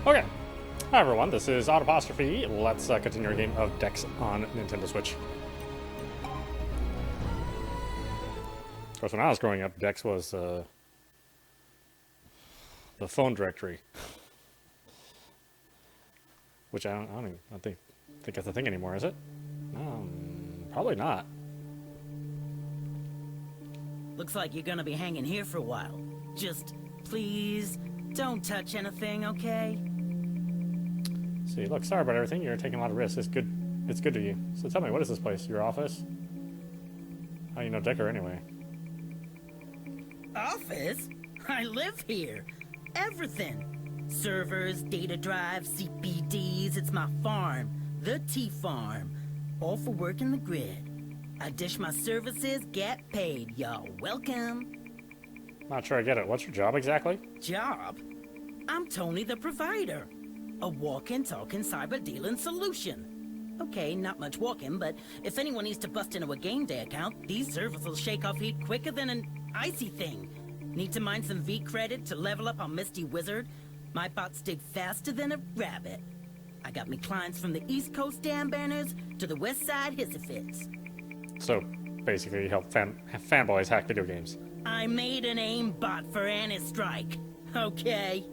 Okay. Hi everyone, this is audap. Let's continue our game of Dex on Nintendo Switch. Of course, when I was growing up, Dex was the phone directory, which I don't think that's a thing anymore, is it? Probably not. Looks like you're gonna be hanging here for a while. Just please don't touch anything, okay? See, look, sorry about everything. You're taking a lot of risks. It's good to you. So tell me, what is this place? Your office? How do you know Decker anyway? Office? I live here. Everything. Servers, data drives, CPDs. It's my farm. The T-Farm. All for working the grid. I dish my services, get paid. Y'all welcome. Not sure I get it. What's your job exactly? Job? I'm Tony the Provider. A walking, talking, cyber-dealing solution. Okay, not much walking, but if anyone needs to bust into a game day account, these servers will shake off heat quicker than an icy thing. Need to mine some V credit to level up on Misty Wizard? My bots dig faster than a rabbit. I got me clients from the East Coast Dam Banners to the West Side Hissifits. So, basically, you help fanboys hack video games. I made an aim bot for Strike. Okay.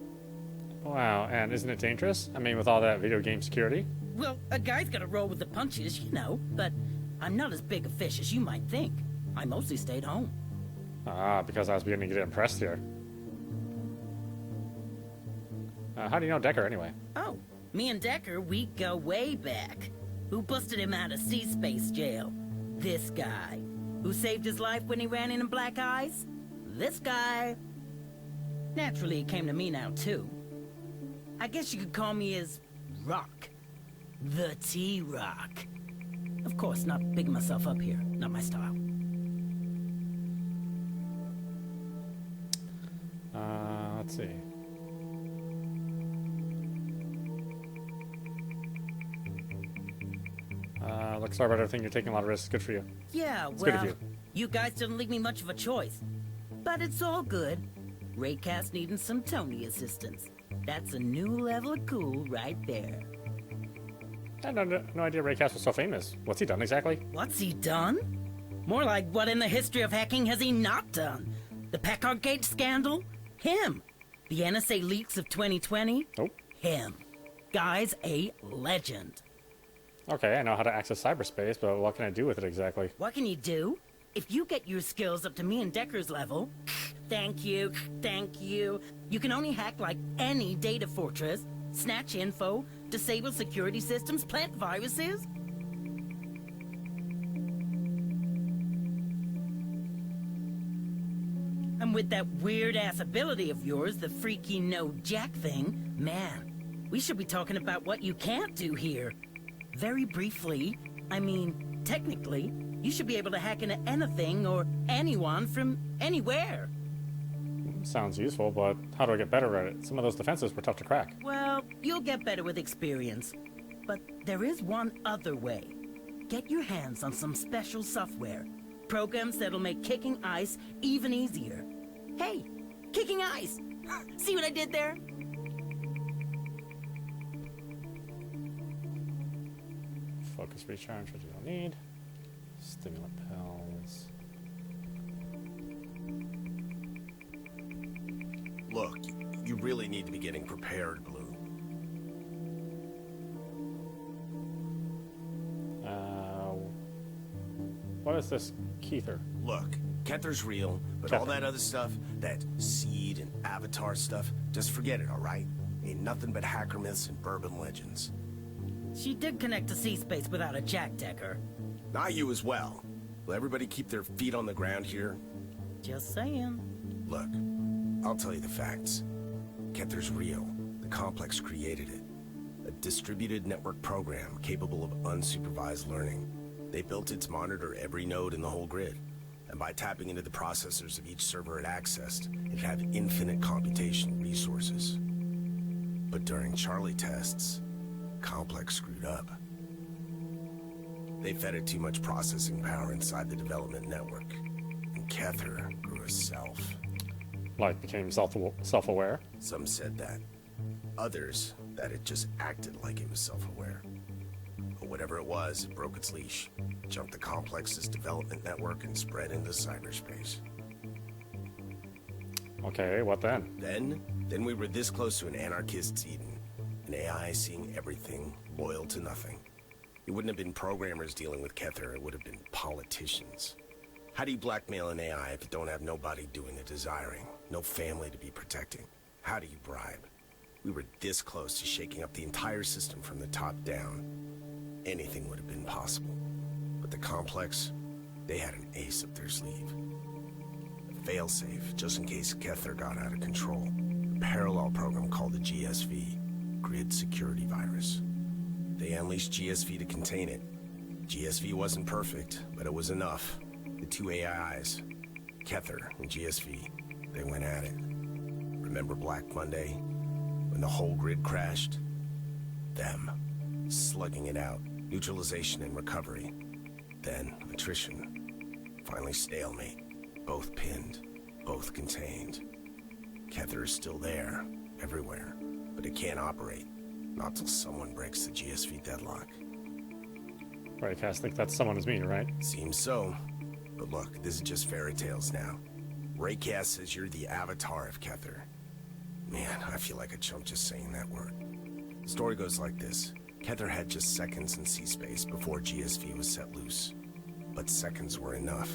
Wow, and isn't it dangerous? I mean, with all that video game security? Well, a guy's gotta roll with the punches, you know, but I'm not as big a fish as you might think. I mostly stayed home. Ah, because I was beginning to get impressed here. How do you know Decker anyway? Oh, me and Decker, we go way back. Who busted him out of sea-space jail? This guy. Who saved his life when he ran into black eyes? This guy. Naturally, it came to me now, too. I guess you could call me his Rock. The T-Rock. Of course, not bigging myself up here. Not my style. Let's see. Look, sorry about everything. You're taking a lot of risks. Good for you. Yeah, It's good of well, you. you guys didn't leave me much of a choice. But it's all good. Raycast needing some Tony assistance. That's a new level of cool right there. I had no idea Raycast was so famous. What's he done exactly? What's he done? More like, what in the history of hacking has he not done? The Packard Gate scandal? Him. The NSA leaks of 2020? Oh. Him. Guy's a legend. Okay, I know how to access cyberspace, but what can I do with it exactly? What can you do? If you get your skills up to me and Decker's level, thank you, you can only hack like any data fortress, snatch info, disable security systems, plant viruses. And with that weird-ass ability of yours, the freaky no-jack thing, man, we should be talking about what you can't do here. Very briefly, I mean, technically, you should be able to hack into anything or anyone from anywhere. Sounds useful, but how do I get better at it? Some of those defenses were tough to crack. Well, you'll get better with experience. But there is one other way. Get your hands on some special software. Programs that'll make kicking ice even easier. Hey, kicking ice! See what I did there? Focus recharge, which you don't need. Stimulant pills. Look, you really need to be getting prepared, Blue. What is this Keither? Look, Kether's real, but all that other stuff, that seed and avatar stuff, just forget it, alright? Ain't nothing but hacker myths and bourbon legends. She did connect to C-Space without a jack, Decker. Not you as well. Will everybody keep their feet on the ground here? Just saying. Look, I'll tell you the facts. Kether's real. The complex created it. A distributed network program capable of unsupervised learning. They built it to monitor every node in the whole grid. And by tapping into the processors of each server it accessed, it'd have infinite computational resources. But during Charlie tests, Complex screwed up. They fed it too much processing power inside the development network. And Kether grew herself. Like, became self-aware? Some said that. Others that it just acted like it was self-aware. But whatever it was, it broke its leash, jumped the complex's development network, and spread into cyberspace. Okay, what then? Then we were this close to an anarchist's Eden. An AI seeing everything, loyal to nothing. It wouldn't have been programmers dealing with Kether, it would have been politicians. How do you blackmail an AI if you don't have nobody doing the desiring? No family to be protecting? How do you bribe? We were this close to shaking up the entire system from the top down. Anything would have been possible. But the complex, they had an ace up their sleeve. A failsafe, just in case Kether got out of control. A parallel program called the GSV, Grid Security Virus. They unleashed GSV to contain it. GSV wasn't perfect, but it was enough. The two AIs, Kether and GSV, they went at it. Remember Black Monday? When the whole grid crashed? Them. Slugging it out. Neutralization and recovery. Then, attrition. Finally stalemate. Both pinned. Both contained. Kether is still there. Everywhere. But it can't operate. Not till someone breaks the GSV deadlock. Right, Cass, think that someone is me, right? Seems so. But look, this is just fairy tales now. Raycast says you're the avatar of Kether. Man, I feel like a chump just saying that word. The story goes like this. Kether had just seconds in C-space before GSV was set loose. But seconds were enough.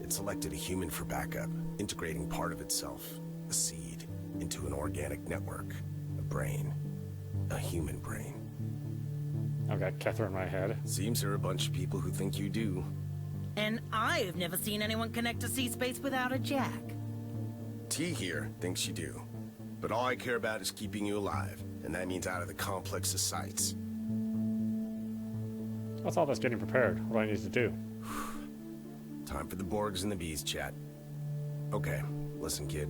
It selected a human for backup, integrating part of itself, a seed, into an organic network, a brain, a human brain. I've got Kether in my head. Seems there are a bunch of people who think you do. And I've never seen anyone connect to C-space without a jack. T here thinks you do. But all I care about is keeping you alive, and that means out of the complex's sights. What's all this getting prepared? What do I need to do? Time for the Borgs and the bees, chat. Okay, listen, kid.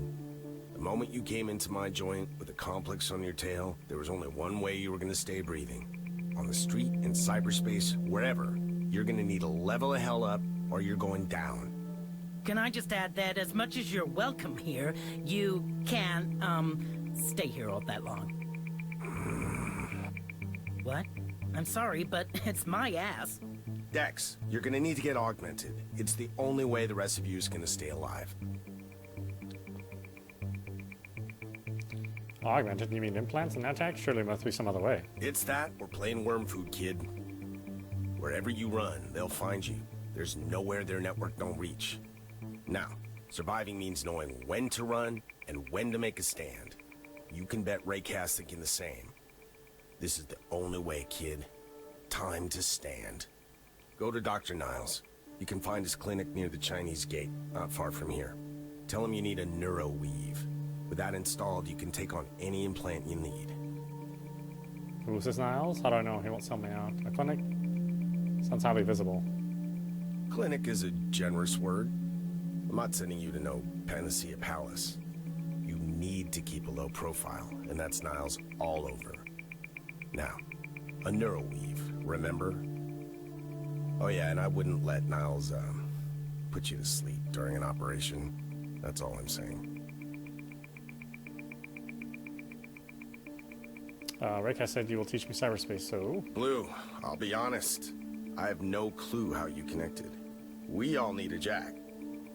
The moment you came into my joint with a complex on your tail, there was only one way you were gonna stay breathing. On the street, in cyberspace, wherever, you're gonna need to level the hell up, or you're going down. Can I just add that as much as you're welcome here, you can't, stay here all that long. What? I'm sorry, but it's my ass. Dex, you're gonna need to get augmented. It's the only way the rest of you is gonna stay alive. Augmented? You mean implants and attack? Surely there must be some other way. It's that or plain worm food, kid. Wherever you run, they'll find you. There's nowhere their network don't reach. Now, surviving means knowing when to run and when to make a stand. You can bet Raycast thinking the same. This is the only way, kid. Time to stand. Go to Dr. Niles. You can find his clinic near the Chinese gate, not far from here. Tell him you need a neuro-weave. With that installed, you can take on any implant you need. Who's this Niles? How do I know he won't sell me out? A clinic? Sounds highly visible. Clinic is a generous word. I'm not sending you to no Panacea Palace. You need to keep a low profile, and that's Niles all over. Now, a neuroweave, remember? Oh yeah, and I wouldn't let Niles, put you to sleep during an operation. That's all I'm saying. Raycast said you will teach me cyberspace, so... Blue, I'll be honest. I have no clue how you connected. We all need a jack.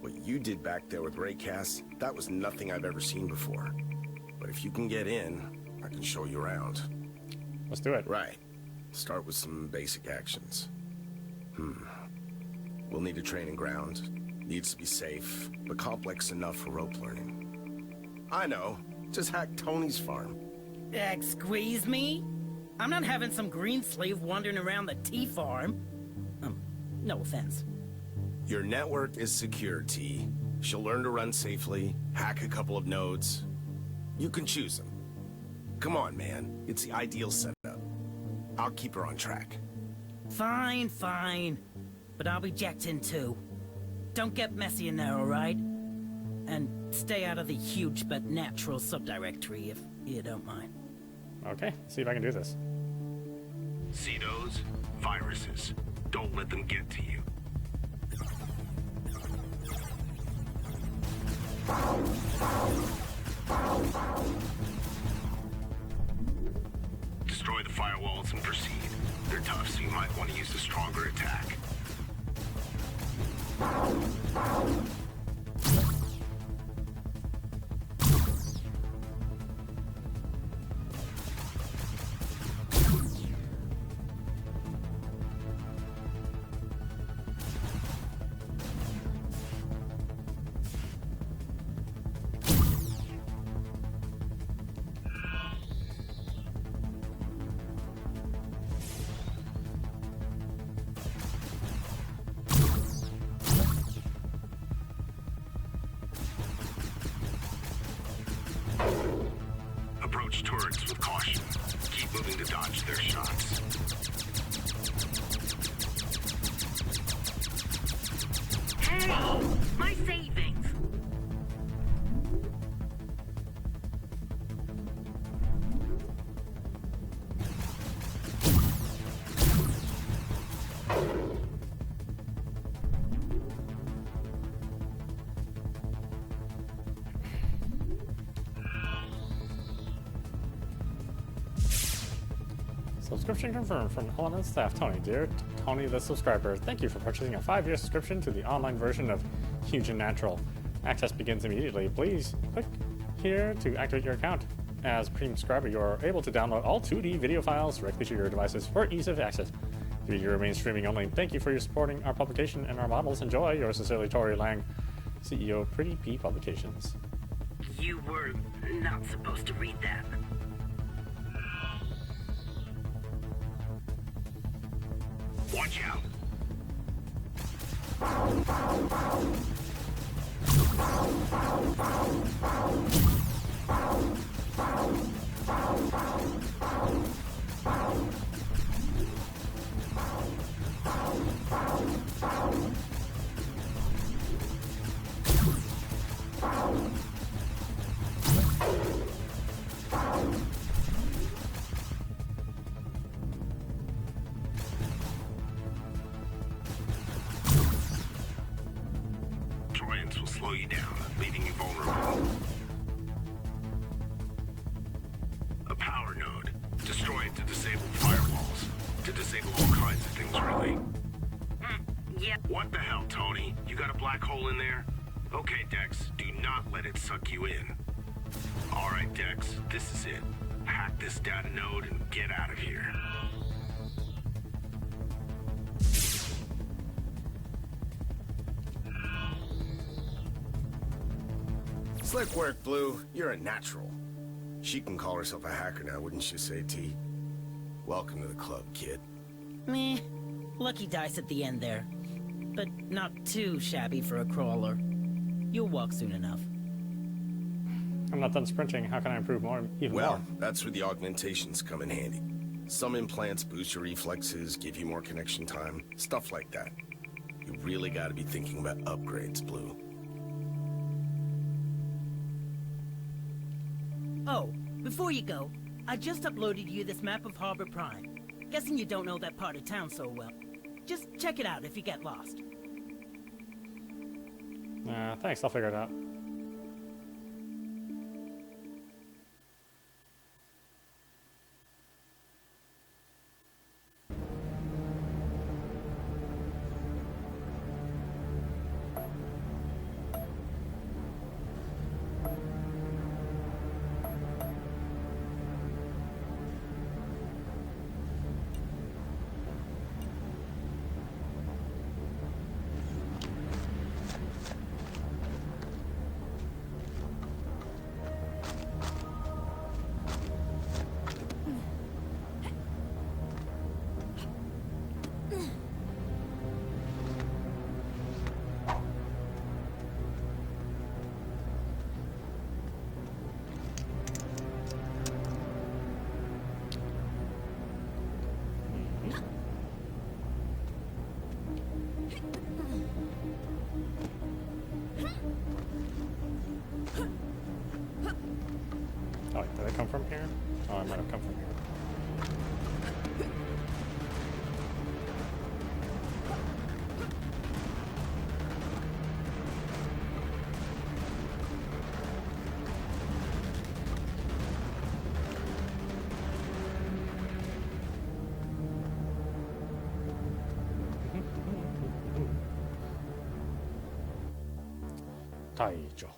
What you did back there with Raycast, that was nothing I've ever seen before. But if you can get in, I can show you around. Let's do it. Right. Start with some basic actions. We'll need a training ground. Needs to be safe, but complex enough for rope learning. I know. Just hack Tony's farm. Squeeze me? I'm not having some green slave wandering around the tea farm. No offense. Your network is secure, T. She'll learn to run safely, hack a couple of nodes. You can choose them. Come on, man. It's the ideal setup. I'll keep her on track. Fine, fine. But I'll be jacked in too. Don't get messy in there, alright? And stay out of the huge but natural subdirectory if you don't mind. Okay, see if I can do this. See those? Viruses. Don't let them get to you. proceed. They're tough, so you might want to use a stronger attack. Approach turrets with caution. Keep moving to dodge their shots. Hey! My savings! Subscription confirmed from Element staff Tony. Dear Tony the subscriber, thank you for purchasing a 5-year subscription to the online version of Huge and Natural. Access begins immediately. Please click here to activate your account. As premium subscriber, you are able to download all 2D video files directly to your devices for ease of access. The video remains streaming only. Thank you for your supporting our publication and our models. Enjoy. Yours sincerely, Tori Lang, CEO, Pretty P Publications. You were not supposed to read that. Watch out. Trojans will slow you down, leaving you vulnerable. A power node. Destroy it to disable firewalls. To disable all kinds of things, really. Yep. What the hell, Tony? You got a black hole in there? Okay, Dex, do not let it suck you in. Alright, Dex, this is it. Hack this data node and get out of here. Slick work, Blue. You're a natural. She can call herself a hacker now, wouldn't you say, T? Welcome to the club, kid. Meh. Lucky dice at the end there. But not too shabby for a crawler. You'll walk soon enough. I'm not done sprinting. How can I improve more? Even Well, more? that's where the augmentations come in handy. Some implants boost your reflexes, give you more connection time, stuff like that. You really gotta be thinking about upgrades, Blue. Oh, before you go, I just uploaded you this map of Harbor Prime. Guessing you don't know that part of town so well. Just check it out if you get lost. Thanks. I'll figure it out. Oh, did I come from here? Oh, I might have come from here. Taijo.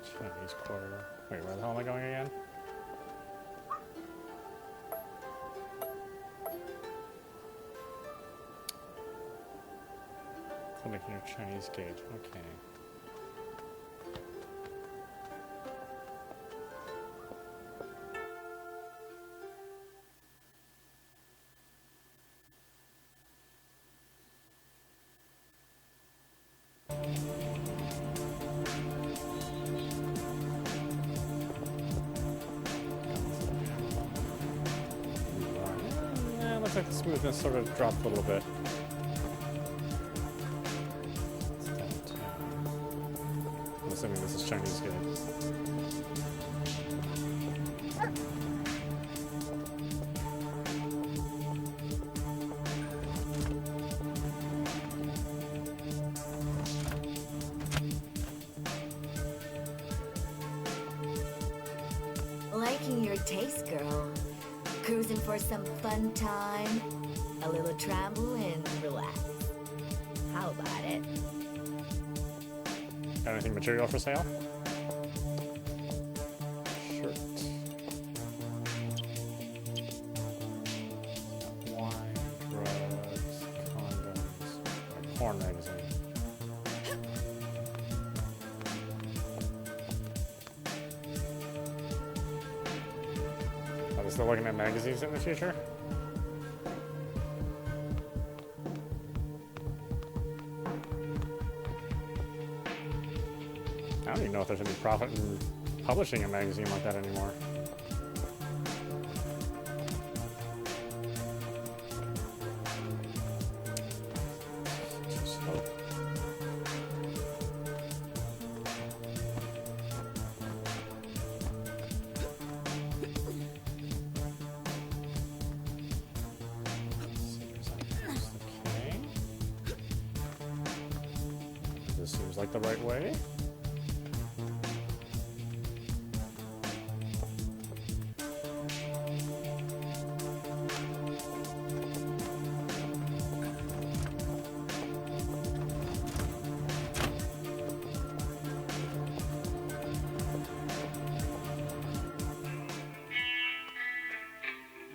Chinese quarter. Wait, where the hell am I going again? Clinic near Chinese gate. Okay. Yeah, looks like the smoothness sort of dropped a little bit. I'm assuming this is Chinese gate. Liking your taste, girl. Cruising for some fun time? A little trampoline, relax. How about it? Got anything material for sale? Shirt. Wine, drugs, condoms, porn magazine. Are they still looking at magazines in the future? I don't even know if there's any profit in publishing a magazine like that anymore. So, okay. This seems like the right way.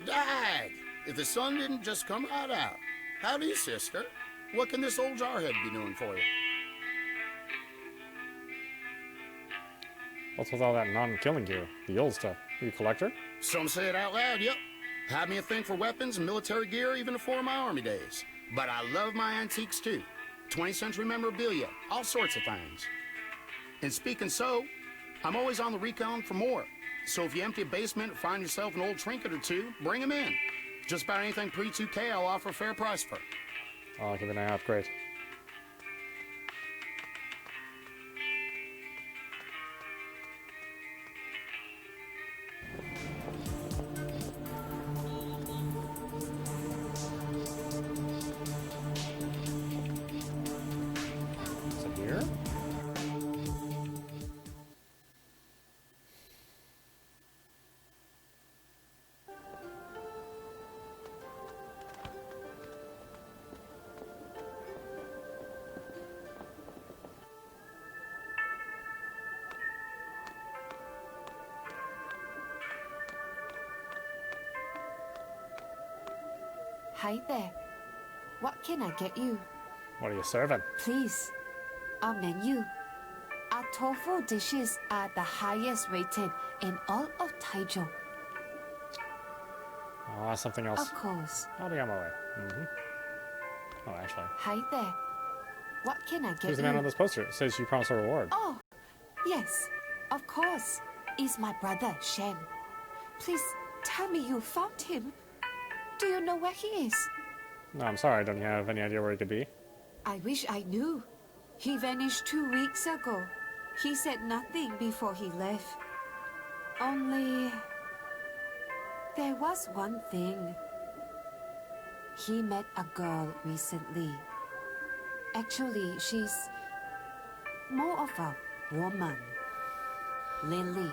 Dag! If the sun didn't just come right out. Howdy, sister. What can this old jarhead be doing for you? What's with all that non-killing gear? The old stuff. Are you a collector? Some say it out loud, yep. Had me a thing for weapons and military gear even before my army days. But I love my antiques too. 20th century memorabilia, all sorts of things. And speaking so, I'm always on the recon for more. So if you empty a basement and find yourself an old trinket or two, bring them in. Just about anything pre-2K I'll offer a fair price for. I'll give it an eye out. Great. Is it here? Hi there. What can I get you? What are you serving? Please. Our menu. Our tofu dishes are the highest rated in all of Taijo. Ah, something else. Of course. I'll be on my way. Oh, actually. Hi there. What can I get Who's the you? man on this poster? It says you promised a reward. Oh, yes. Of course. It's my brother, Shen. Please tell me you found him. Do you know where he is? No, I'm sorry. Don't you have any idea where he could be? I wish I knew. He vanished 2 weeks ago. He said nothing before he left. Only... there was one thing. He met a girl recently. Actually, she's more of a woman. Lily.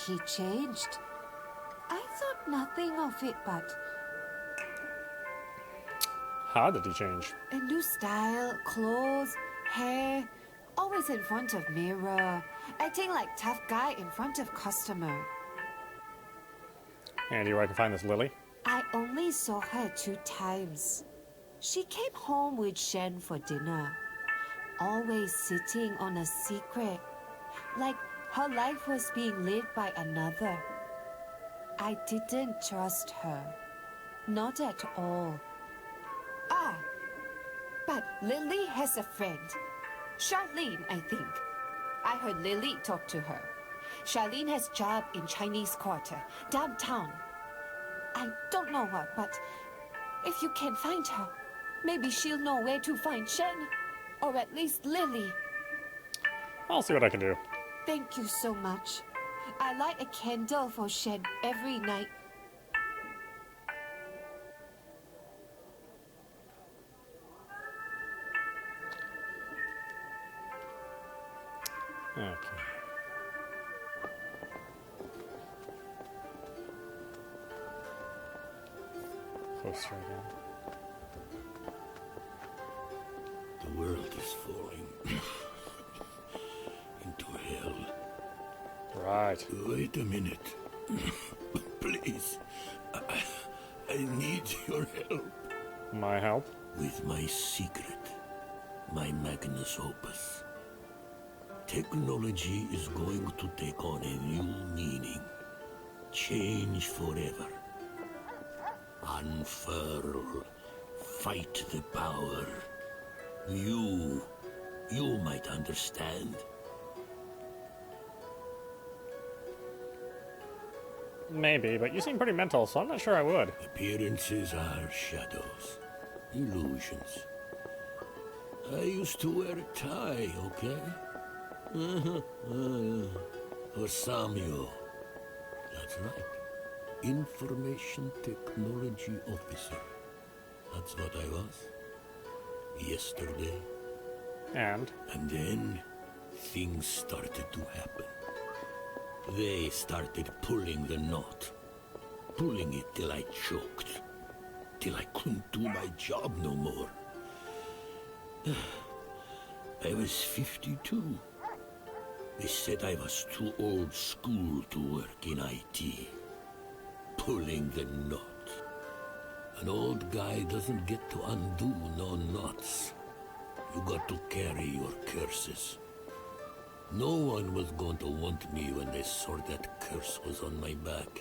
He changed. I thought nothing of it, but How did he change? a new style, clothes, hair, always in front of mirror, acting like tough guy in front of customer. Andy, where I can find this Lily? I only saw her 2 times. She came home with Shen for dinner, always sitting on a secret, like her life was being lived by another. I didn't trust her, not at all. Ah, but Lily has a friend, Charlene, I think. I heard Lily talk to her. Charlene has job in Chinese Quarter, downtown. I don't know her, but if you can find her, maybe she'll know where to find Shen, or at least Lily. I'll see what I can do. Thank you so much. I light a candle for Shen every night. Okay. Poster again. The world is falling into hell. Right. Wait a minute. Please. I need your help. My help? With my secret. My magnus opus. Technology is going to take on a new meaning. Change forever. Unfurl. Fight the power. You might understand. Maybe, but you seem pretty mental, so I'm not sure I would. Appearances are shadows. Illusions. I used to wear a tie, okay? Or Samuel. That's right. Information technology officer. That's what I was. Yesterday. And? And then, things started to happen. They started pulling the knot. Pulling it till I choked. Till I couldn't do my job no more. I was 52. They said I was too old school to work in IT. Pulling the knot. An old guy doesn't get to undo no knots. You got to carry your curses. No one was going to want me when they saw that curse was on my back.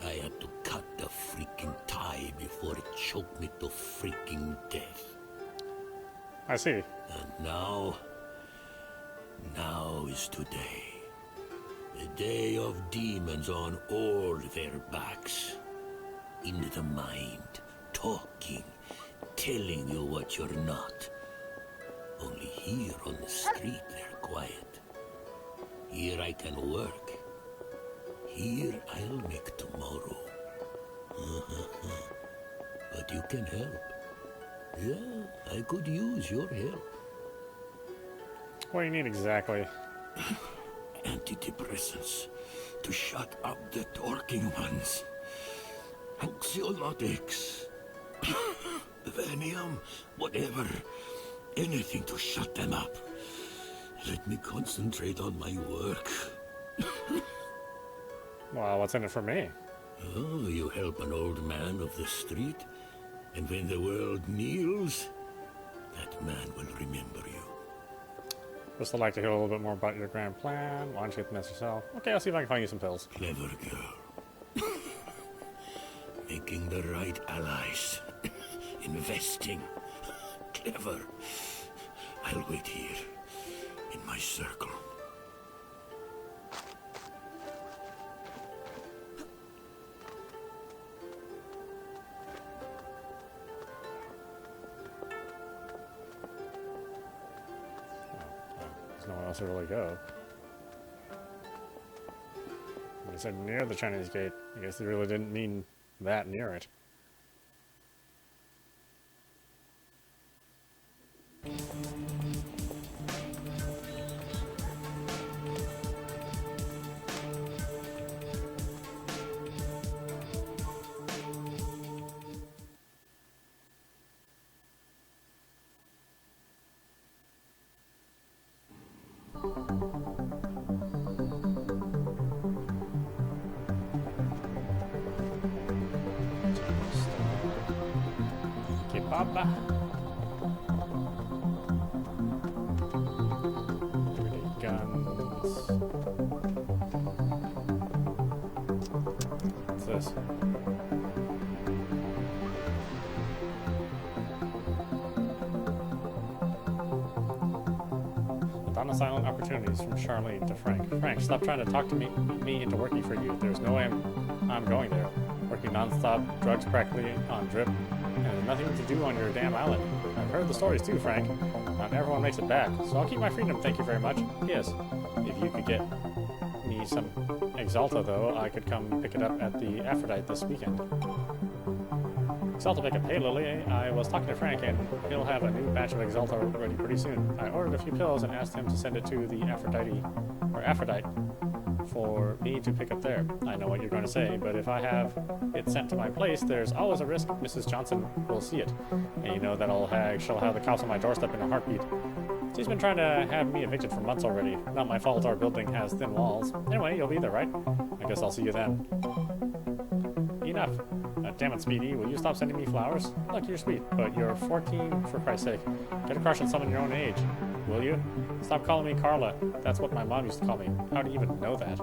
I had to cut the freaking tie before it choked me to freaking death. I see. And now is today. The day of demons on all their backs. Into the mind, talking, telling you what you're not. Only here on the street they're quiet. Here I can work. Here I'll make tomorrow. But you can help. Yeah, I could use your help. What do you need exactly? Antidepressants to shut up the talking ones. Anxiolytics. Vanium, whatever. Anything to shut them up. Let me concentrate on my work. Well, what's in it for me? Oh, you help an old man of the street, and when the world kneels, that man will remember you. Just would like to hear a little bit more about your grand plan. Why don't you get the mess yourself? Okay, I'll see if I can find you some pills. Clever girl. Making the right allies. Investing. Clever. I'll wait here, in my circle. There's nowhere else to really go. They said near the Chinese gate. I guess they really didn't mean that near it. Kebab. Everyday guns. What's this? Silent opportunities from Charlene to Frank. Frank, stop trying to talk to me into working for you. There's no way I'm going there. Working non-stop, drugs practically on drip, and there's nothing to do on your damn island. I've heard the stories too, Frank. Not everyone makes it back, so I'll keep my freedom, thank you very much. Yes, if you could get me some Exalta, though, I could come pick it up at the Aphrodite this weekend. Exalta pickup. Hey Lily, I was talking to Frank and he'll have a new batch of Exalta ready pretty soon. I ordered a few pills and asked him to send it to the Aphrodite for me to pick up there. I know what you're going to say, but if I have it sent to my place, there's always a risk Mrs. Johnson will see it. And you know that old hag, she'll have the cops on my doorstep in a heartbeat. She's been trying to have me evicted for months already. Not my fault our building has thin walls. Anyway, you'll be there, right? I guess I'll see you then. Enough. Damn it, Speedy, will you stop sending me flowers? Look, you're sweet, but you're 14, for Christ's sake. Get a crush on someone your own age, will you? Stop calling me Carla. That's what my mom used to call me. How do you even know that?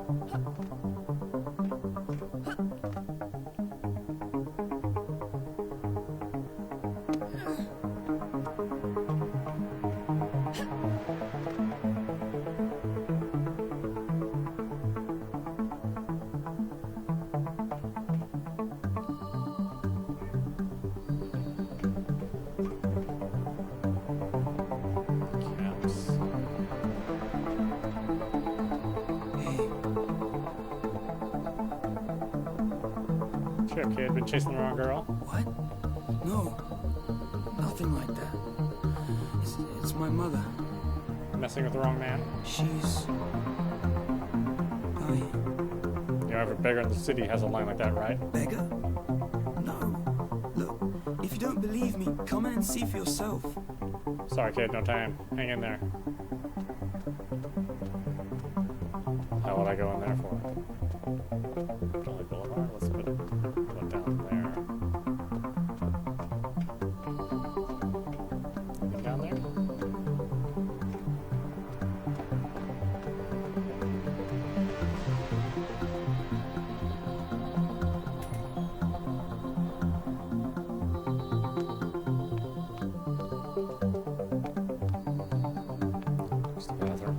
Sure, kid, been chasing the wrong girl? What? No. Nothing like that. It's my mother. Messing with the wrong man? She's... You know, every beggar in the city has a line like that, right? Beggar? No. Look, if you don't believe me, come in and see for yourself. Sorry, kid, no time. Hang in there. How would I go in there for? Jolly Boulevard? Let's put it down there. Anything down there? Just the bathroom.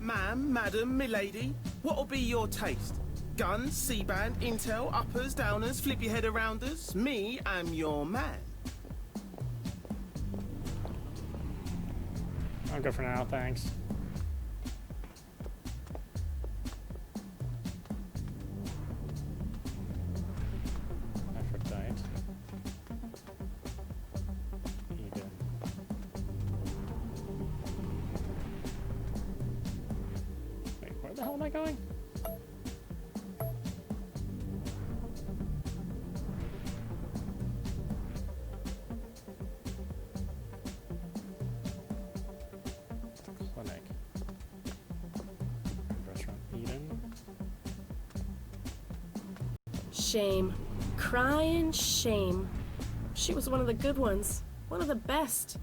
Ma'am, madam, milady, what'll be your taste? Guns, C-band, intel, uppers, downers, flip your head arounders? Me, I'm your man. I'll go for now, thanks. Aphrodite. Eden. Wait, where the hell am I going? Clinic. Restaurant Eden. Shame. Crying shame. She was one of the good ones. One of the best.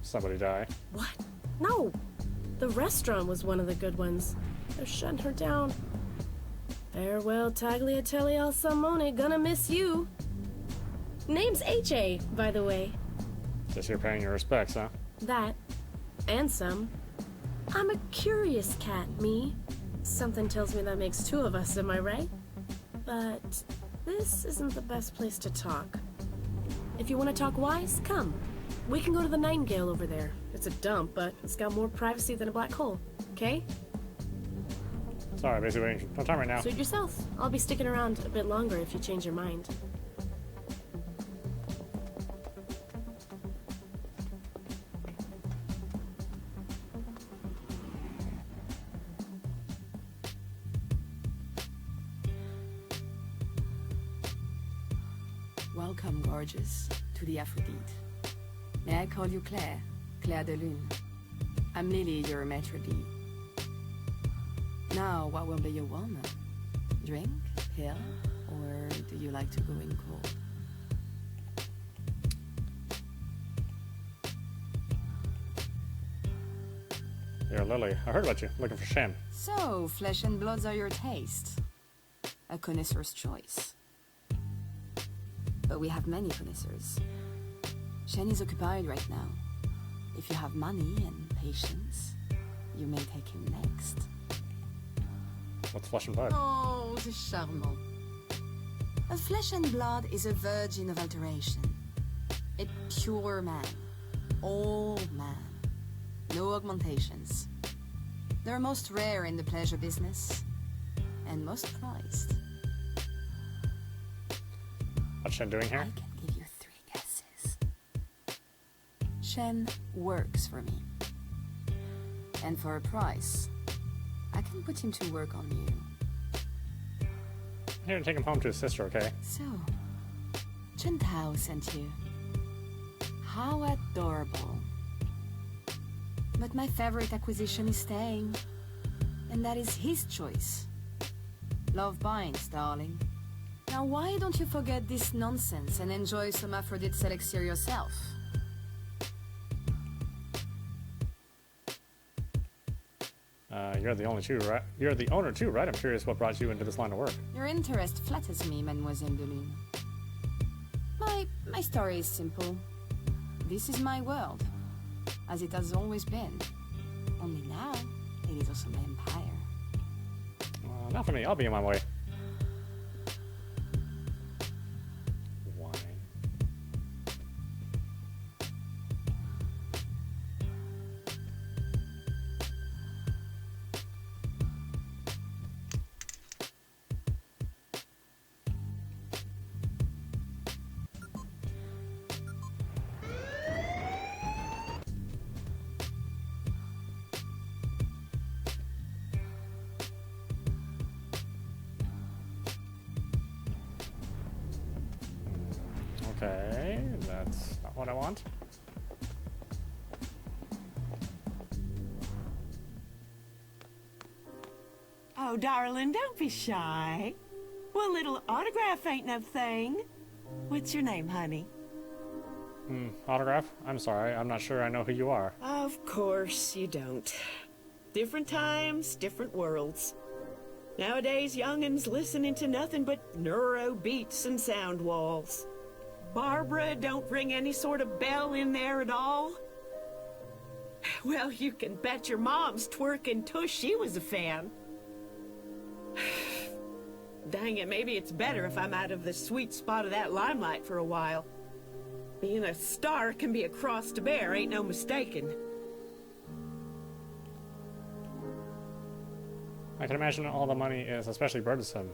Somebody die. What? No. The restaurant was one of the good ones. They're shutting her down. Farewell, Tagliatelle al Salmone. Gonna miss you. Name's H.A., by the way. Just you're paying your respects, huh? That. And some. I'm a curious cat, me. Something tells me that makes two of us, am I right? But this isn't the best place to talk. If you want to talk wise, come. We can go to the Nightingale over there. It's a dump, but it's got more privacy than a black hole. Okay? Sorry, basically, no time right now. Suit yourself. I'll be sticking around a bit longer if you change your mind. Welcome, gorgeous, to the Aphrodite. May I call you Claire? Claire de Lune. I'm Lily, your maître d'. Now, what will be your wellness? Drink, pill, or do you like to go in cold? You're Lily. I heard about you. Looking for Shen. So, flesh and bloods are your taste. A connoisseur's choice. But we have many connoisseurs. Shen is occupied right now. If you have money and patience, you may take him next. What's flesh and blood? Oh, c'est charmant. A flesh and blood is a virgin of alteration. A pure man. Old man. No augmentations. They're most rare in the pleasure business. And most prized. What's Shen doing here? I can give you 3 guesses. Shen works for me. And for a price, I can put him to work on you. I'm here to take him home to his sister, okay? So, Chen Tao sent you. How adorable. But my favorite acquisition is staying. And that is his choice. Love binds, darling. Now why don't you forget this nonsense and enjoy some Aphrodite elixir yourself? You're the only two, right? You're the owner too, right? I'm curious what brought you into this line of work. Your interest flatters me, Mademoiselle de Lune. My story is simple. This is my world, as it has always been. Only now, it is also my empire. Not for me. I'll be on my way. Wine. Okay, that's not what I want. Oh, darling, don't be shy. Well, little autograph ain't no thing. What's your name, honey? Autograph? I'm sorry, I'm not sure I know who you are. Of course you don't. Different times, different worlds. Nowadays, young'uns listening to nothing but neuro beats and sound walls. Barbara don't ring any sort of bell in there at all. Well, you can bet your mom's twerking tush she was a fan. Dang it, maybe it's better if I'm out of the sweet spot of that limelight for a while. Being a star can be a cross to bear, ain't no mistaking. I can imagine all the money is especially burdensome.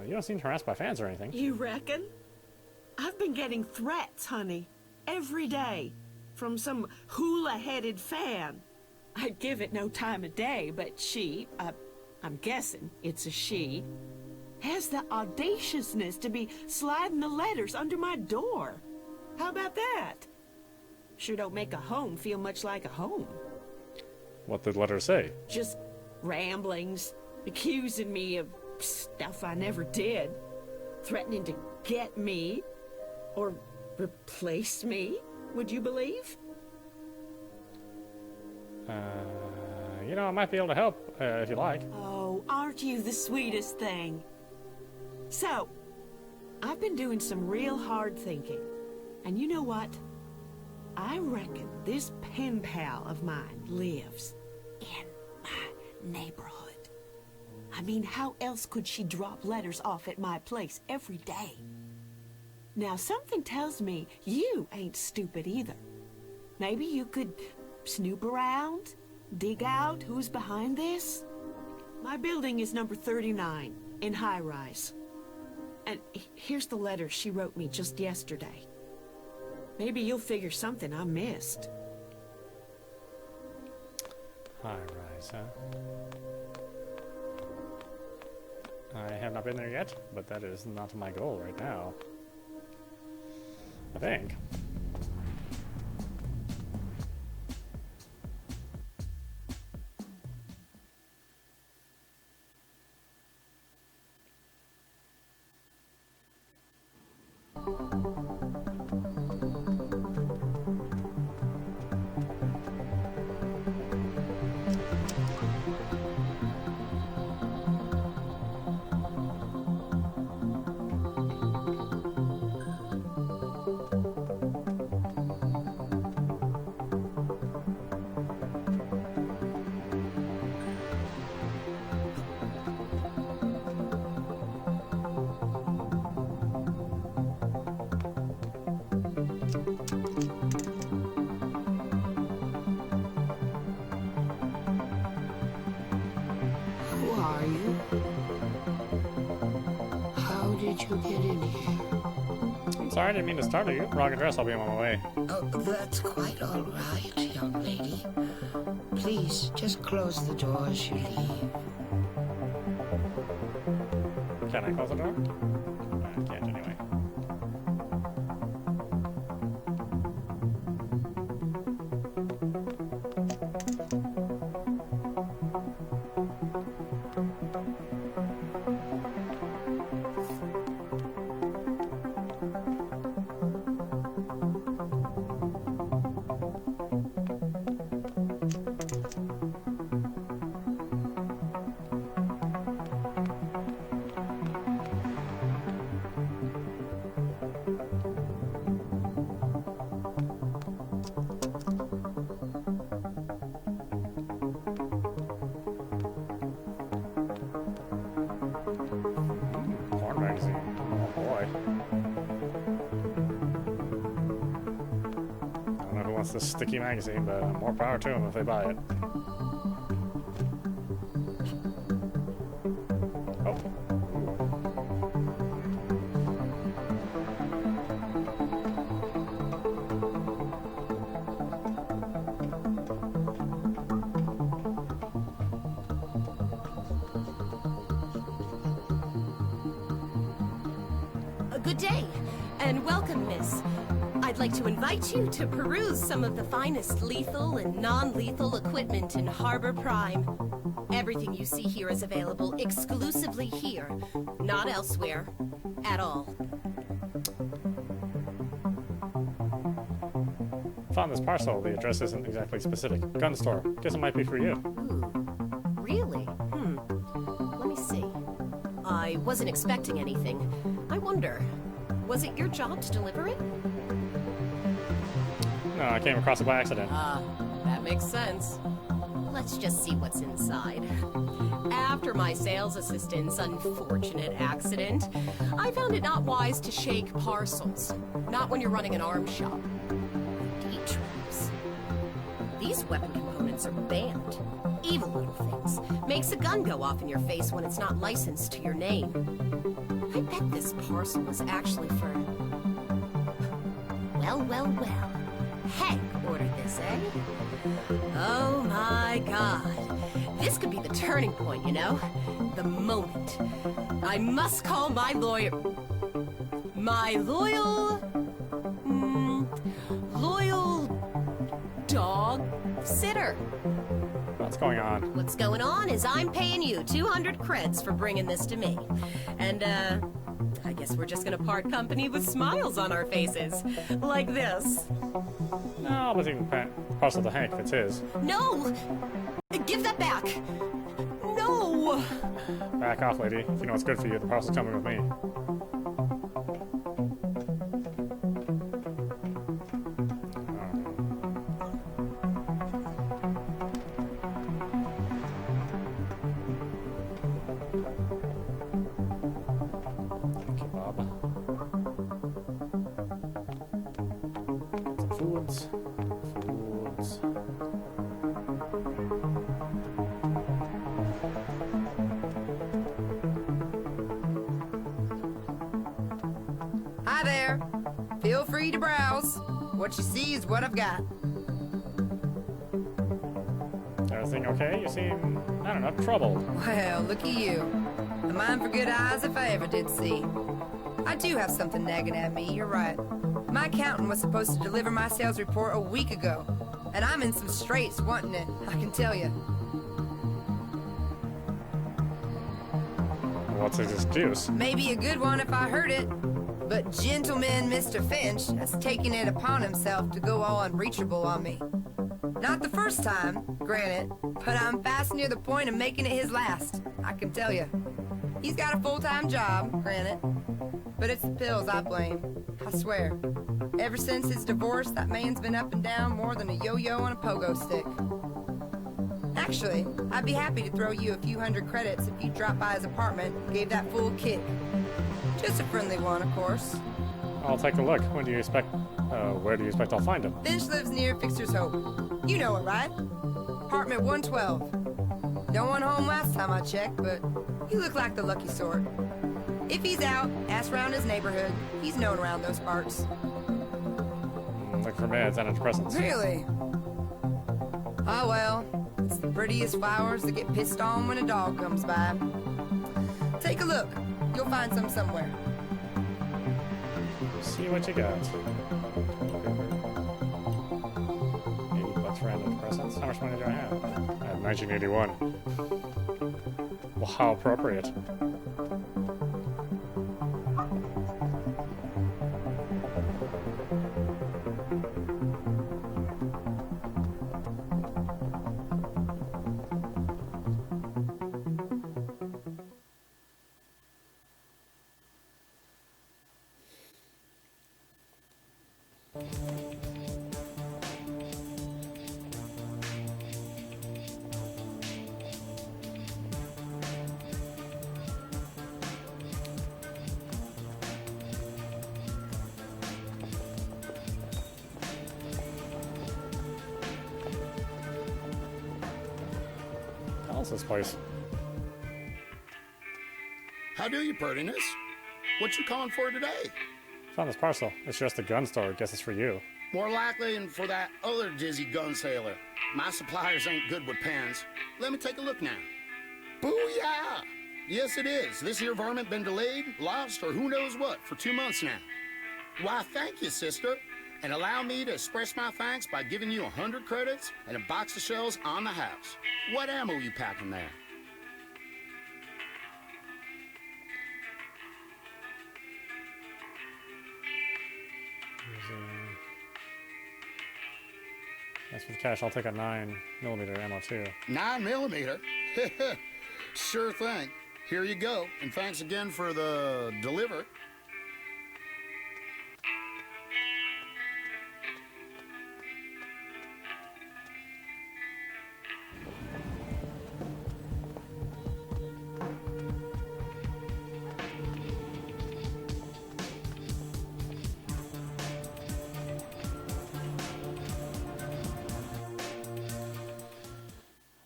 You don't seem harassed by fans or anything. You reckon? I've been getting threats, honey, every day, from some hula-headed fan. I'd give it no time of day, but she, I'm guessing it's a she, has the audaciousness to be sliding the letters under my door. How about that? Sure don't make a home feel much like a home. What did the letter say? Just ramblings, accusing me of stuff I never did, threatening to get me, or replace me, would you believe? You know, I might be able to help, if you like. Oh, aren't you the sweetest thing? So, I've been doing some real hard thinking. And you know what? I reckon this pen pal of mine lives in my neighborhood. I mean, how else could she drop letters off at my place every day? Now, something tells me you ain't stupid either. Maybe you could snoop around, dig out who's behind this? My building is number 39, in high rise. And here's the letter she wrote me just yesterday. Maybe you'll figure something I missed. High rise, huh? I have not been there yet, but that is not my goal right now. I think. Who are you? How did you get in here? I'm sorry, I didn't mean to startle you. Wrong address, I'll be on my way. Oh, that's quite all right, young lady. Please, just close the door as you leave. Can I close the door? I can't anyway. Porn magazine. Oh boy. I don't know who wants this sticky magazine, but more power to them if they buy it. Oh. Good day, and welcome, miss. I'd like to invite you to peruse some of the finest lethal and non-lethal equipment in Harbor Prime. Everything you see here is available exclusively here, not elsewhere, at all. Found this parcel. The address isn't exactly specific. Gun store. Guess it might be for you. Ooh, really? Let me see. I wasn't expecting anything. I wonder, was it your job to deliver it? No, I came across it by accident. That makes sense. Let's just see what's inside. After my sales assistant's unfortunate accident, I found it not wise to shake parcels. Not when you're running an arms shop. D-traps. These weapon components are banned. Evil little things. Makes a gun go off in your face when it's not licensed to your name. I bet this parcel was actually for... Well. Hank ordered this, eh? Oh my god. This could be the turning point, you know? The moment. I must call my lawyer... My loyal dog sitter. What's going on? What's going on is I'm paying you 200 creds for bringing this to me. And, I guess we're just gonna part company with smiles on our faces. Like this. No, I'll let you parcel to Hank if it's his. No! Give that back! No! Back off, lady. If you know what's good for you, the parcel's coming with me. Foods. Foods. Hi there. Feel free to browse. What you see is what I've got. Everything okay? You seem, I don't know, troubled. Well, looky you. A mind for good eyes if I ever did see. I do have something nagging at me, you're right. My accountant was supposed to deliver my sales report a week ago, and I'm in some straits wanting it, I can tell you. What's his excuse? Maybe a good one if I heard it. But gentleman Mr. Finch has taken it upon himself to go all unreachable on me. Not the first time, granted, but I'm fast near the point of making it his last, I can tell you. He's got a full-time job, granted, but it's the pills I blame, I swear. Ever since his divorce, that man's been up and down more than a yo-yo on a pogo stick. Actually, I'd be happy to throw you a few hundred credits if you dropped by his apartment and gave that fool a kick. Just a friendly one, of course. I'll take a look. When do you expect, where do you expect I'll find him? Finch lives near Fixer's Hope. You know it, right? Apartment 112. No one home last time I checked, but you look like the lucky sort. If he's out, ask around his neighborhood. He's known around those parts. Look for meds, antidepressants. Really? Oh well, it's the prettiest flowers that get pissed on when a dog comes by. Take a look. You'll find some somewhere. See what you got. 80 bucks for antidepressants. How much money do I have? I have 1981. Well, how appropriate. How's this place? How do you, Purtiness? What you calling for today? Found this parcel. It's just a gun store. Guess it's for you. More likely than for that other dizzy gun sailor. My suppliers ain't good with pens. Let me take a look now. Booyah! Yes, it is. This here varmint been delayed, lost, or who knows what for 2 months now. Why, thank you, sister. And allow me to express my thanks by giving you 100 credits and a box of shells on the house. What ammo you packing there? That's for the cash. I'll take a 9mm ammo too. 9mm? Sure thing. Here you go. And thanks again for the deliver.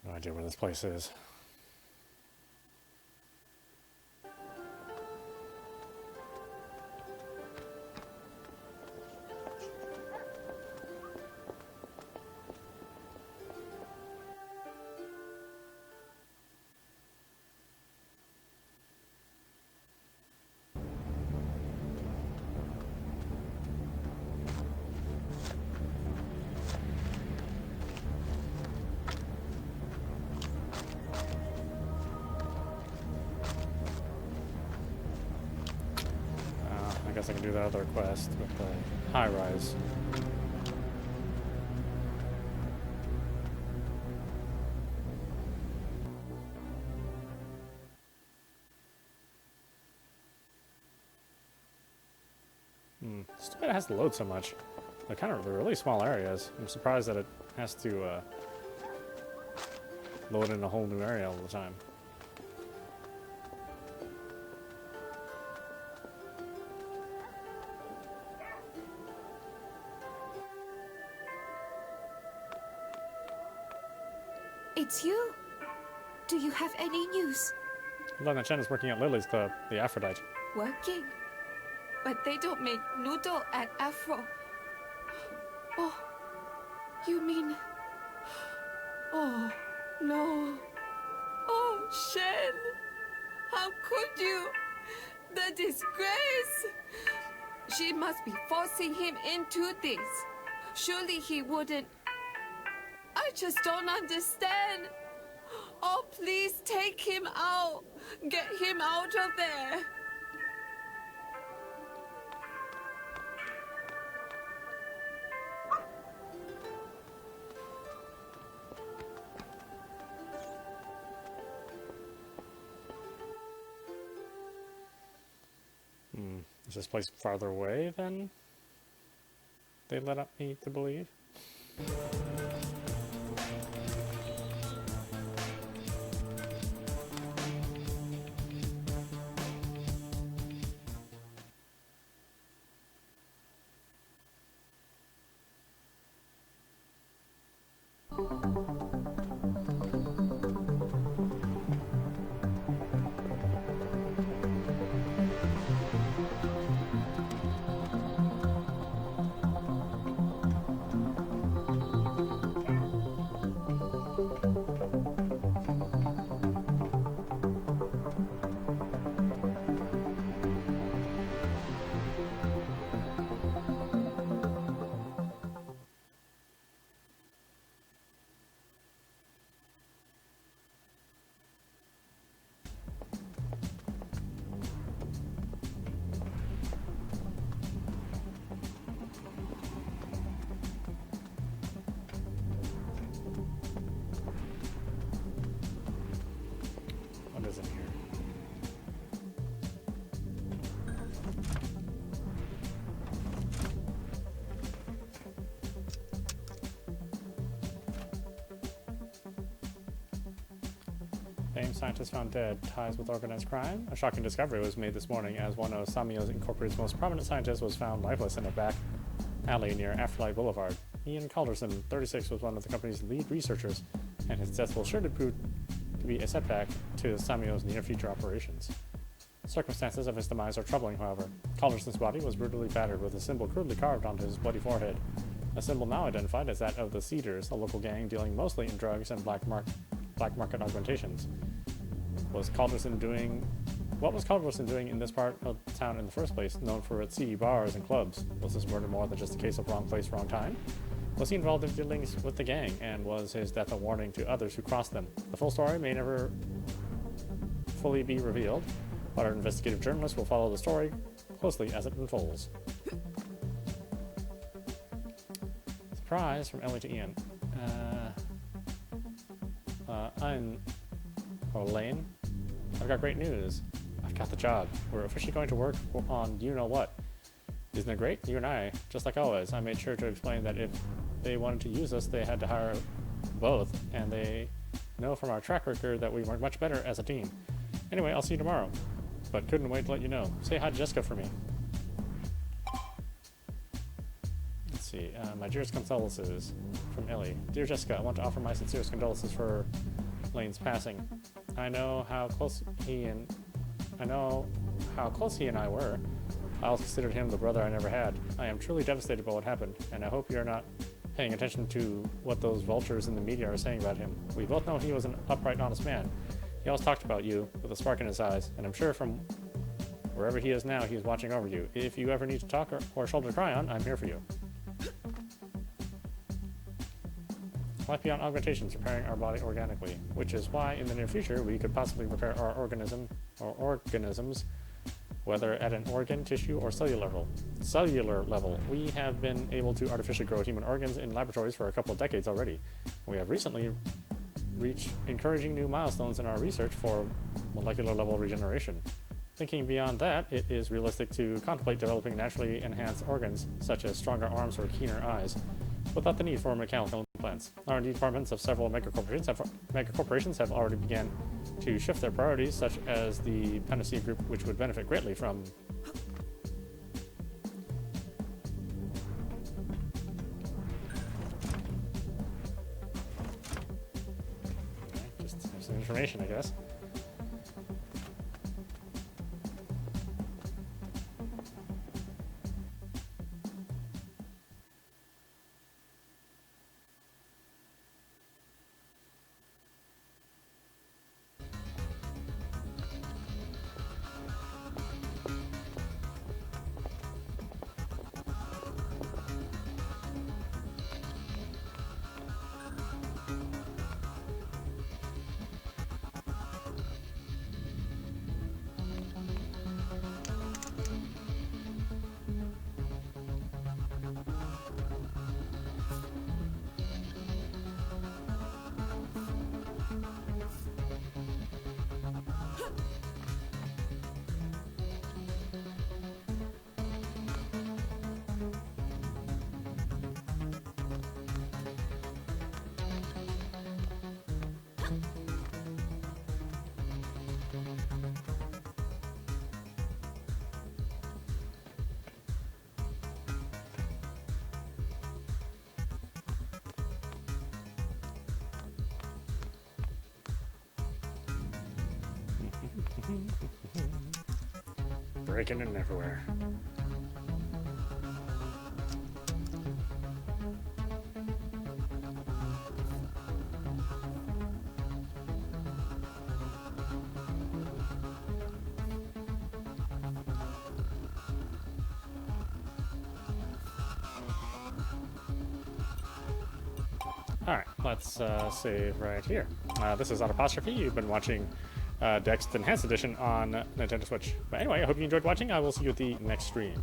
No idea where this place is. I guess I can do that other quest with the high rise. It's too bad it has to load so much. They're really small areas. I'm surprised that it has to load in a whole new area all the time. It's you. Do you have any news? Lena Chen is working at Lily's club, the Aphrodite. Working? But they don't make noodle at Afro. Oh, you mean... Oh, no. Oh, Shen! How could you? The disgrace! She must be forcing him into this. Surely he wouldn't... I just don't understand. Oh, please take him out. Get him out of there. Is this place farther away than they led up me to believe? What is in here? Famed scientist found dead. Ties with organized crime? A shocking discovery was made this morning as one of Samio's Incorporated's most prominent scientists was found lifeless in a back alley near Aphrodite Boulevard. Ian Calderson, 36, was one of the company's lead researchers, and his death will surely prove to be a setback to Samio's near-future operations. Circumstances of his demise are troubling, however. Calderson's body was brutally battered with a symbol crudely carved onto his bloody forehead, a symbol now identified as that of the Cedars, a local gang dealing mostly in drugs and black market augmentations. What was Calderson doing in this part of town in the first place, known for its seedy bars and clubs? Was this murder more than just a case of wrong place, wrong time? Was he involved in dealings with the gang, and was his death a warning to others who crossed them? The full story may never fully be revealed, but our investigative journalists will follow the story closely as it unfolds. Surprise from Ellie to Ian. Lane. I've got great news. I've got the job. We're officially going to work on you-know-what. Isn't it great? You and I, just like always. I made sure to explain that if they wanted to use us, they had to hire both, and they know from our track record that we work much better as a team. Anyway, I'll see you tomorrow, but couldn't wait to let you know. Say hi to Jessica for me. Let's see, my dearest condolences from Ellie. Dear Jessica, I want to offer my sincerest condolences for Lane's passing. I know how close he and I were. I also considered him the brother I never had. I am truly devastated by what happened, and I hope you're not paying attention to what those vultures in the media are saying about him. We both know he was an upright, honest man. He always talked about you with a spark in his eyes, and I'm sure from wherever he is now, he's watching over you. If you ever need to talk or shoulder to cry on, I'm here for you. Life beyond augmentations, repairing our body organically, which is why in the near future we could possibly repair our organisms, whether at an organ, tissue, or cellular level. We have been able to artificially grow human organs in laboratories for a couple of decades already. We have recently reached encouraging new milestones in our research for molecular level regeneration. Thinking beyond that, it is realistic to contemplate developing naturally enhanced organs, such as stronger arms or keener eyes, without the need for mechanical implants. R&D departments of several megacorporations have already begun to shift their priorities, such as the Panacea Group, which would benefit greatly from some information, I guess. Breaking in everywhere. Alright, let's save right here. This is Autopostrophe. You've been watching Dex Enhanced Edition on Nintendo Switch. But anyway, I hope you enjoyed watching. I will see you at the next stream.